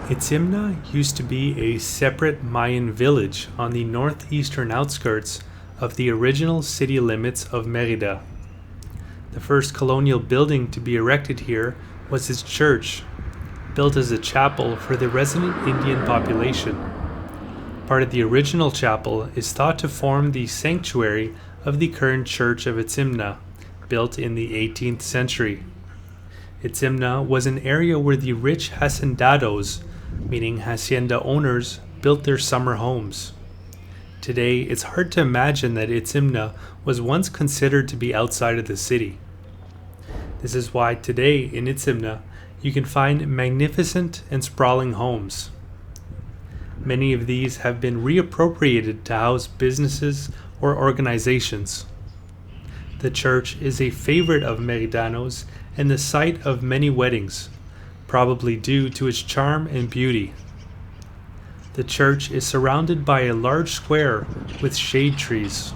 Itzimna used to be a separate Mayan village on the northeastern outskirts of the original city limits of Merida. The first colonial building to be erected here was its church, built as a chapel for the resident Indian population. Part of the original chapel is thought to form the sanctuary of the current church of Itzimna, built in the 18th century. Itzimna was an area where the rich hacendados, meaning hacienda owners, built their summer homes. Today, it's hard to imagine that Itzimna was once considered to be outside of the city. This is why today in Itzimna you can find magnificent and sprawling homes. Many of these have been reappropriated to house businesses or organizations. The church is a favorite of Meridanos and the site of many weddings, probably due to its charm and beauty. The church is surrounded by a large square with shade trees,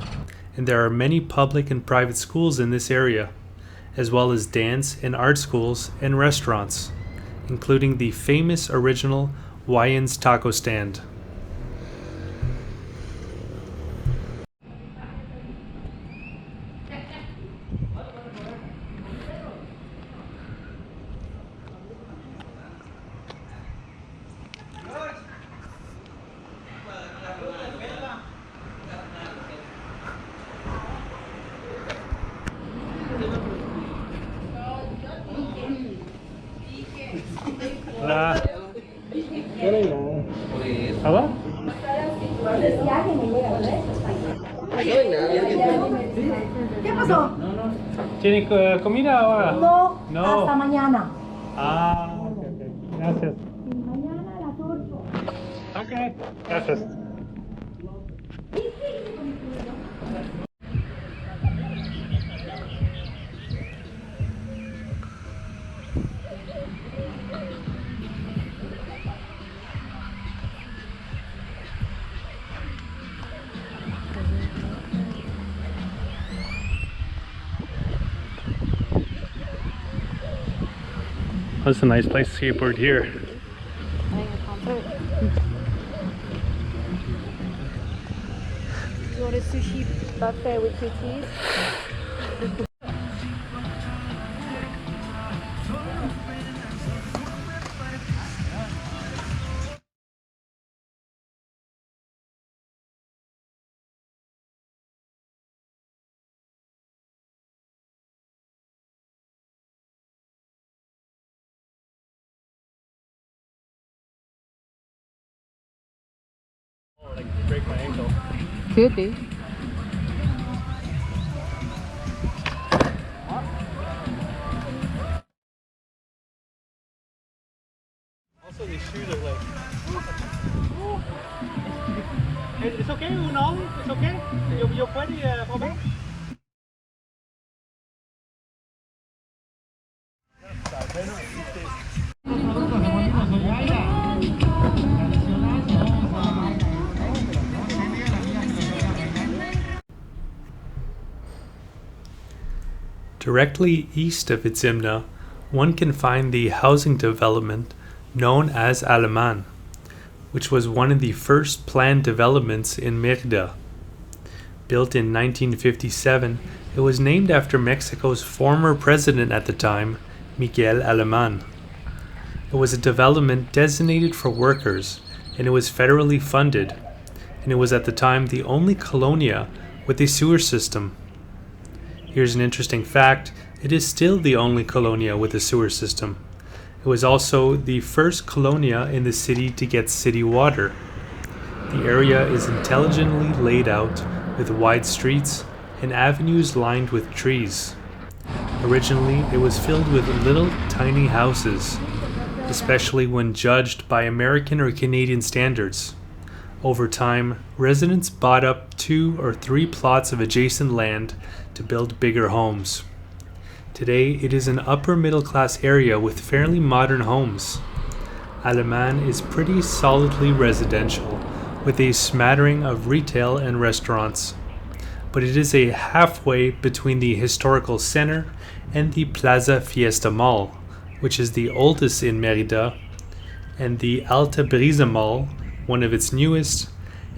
and there are many public and private schools in this area, as well as dance and art schools and restaurants, including the famous original Hawaiian's taco stand. Hola. ¿Agua? ¿Qué pasó? ¿Tiene comida ahora? No, hasta mañana. Ah, ok. Gracias. Mañana a las 8. Ok, gracias. That's a nice place to skateboard here. You want a sushi buffet with two teas? Like break my ankle. Could be. Also, these shoes are like. It's okay, Unol? It's okay? Yo puede mover? Directly east of Itzimna, one can find the housing development known as Aleman, which was one of the first planned developments in Merida. Built in 1957, it was named after Mexico's former president at the time, Miguel Aleman. It was a development designated for workers, and it was federally funded, and it was at the time the only colonia with a sewer system. Here's an interesting fact: it is still the only colonia with a sewer system. It was also the first colonia in the city to get city water. The area is intelligently laid out with wide streets and avenues lined with trees. Originally, it was filled with little tiny houses, especially when judged by American or Canadian standards. Over time, residents bought up 2 or 3 plots of adjacent land to build bigger homes. Today, it is an upper middle class area with fairly modern homes. Aleman is pretty solidly residential, with a smattering of retail and restaurants. But it is a halfway between the historical center and the Plaza Fiesta Mall, which is the oldest in Merida and the Alta Brisa Mall, one of its newest,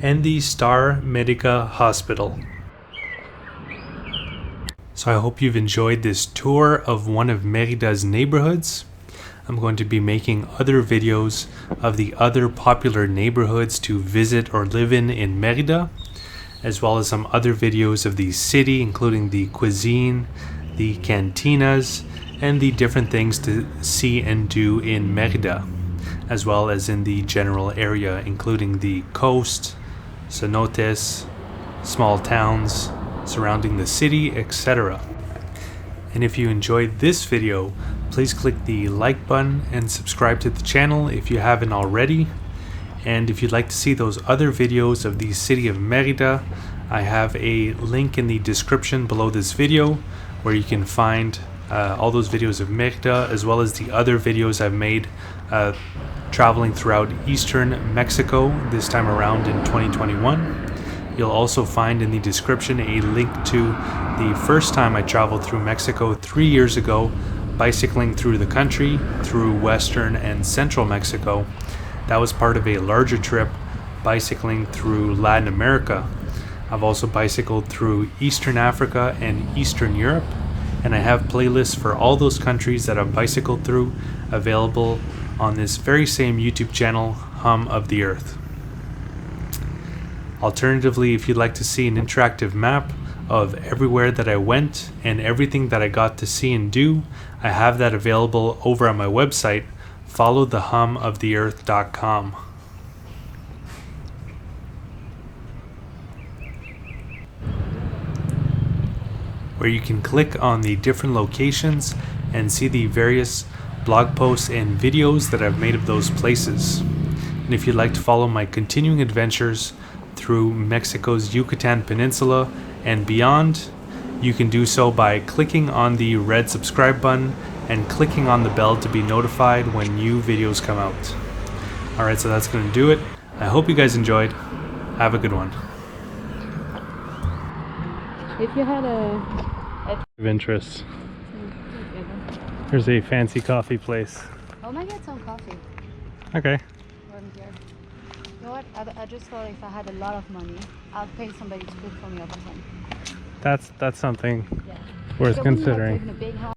and the Star Medica Hospital. So I hope you've enjoyed this tour of one of Mérida's neighborhoods. I'm going to be making other videos of the other popular neighborhoods to visit or live in Mérida, as well as some other videos of the city, including the cuisine, the cantinas, and the different things to see and do in Mérida, as well as in the general area, including the coast, cenotes, small towns surrounding the city, etc. And if you enjoyed this video, please click the like button and subscribe to the channel if you haven't already. And if you'd like to see those other videos of the city of Merida, I have a link in the description below this video where you can find all those videos of Merida, as well as the other videos I've made traveling throughout eastern Mexico this time around in 2021. You'll also find in the description a link to the first time I traveled through Mexico 3 years ago, bicycling through the country, through western and central Mexico. That was part of a larger trip, bicycling through Latin America. I've also bicycled through Eastern Africa and Eastern Europe, and I have playlists for all those countries that I've bicycled through available on this very same YouTube channel, Hum of the Earth. Alternatively, if you'd like to see an interactive map of everywhere that I went and everything that I got to see and do, I have that available over on my website, followthehumoftheearth.com. Where you can click on the different locations and see the various blog posts and videos that I've made of those places. And if you'd like to follow my continuing adventures through Mexico's Yucatan Peninsula and beyond, you can do so by clicking on the red subscribe button and clicking on the bell to be notified when new videos come out. Alright, so that's going to do it. I hope you guys enjoyed. Have a good one. If you had a Of interest. Here's a fancy coffee place. oh, maybe get some coffee Okay. from here. You know what? I just thought if I had a lot of money, I'll pay somebody to cook for me all the time. That's something Yeah. worth So I wouldn't like considering. live in a big house.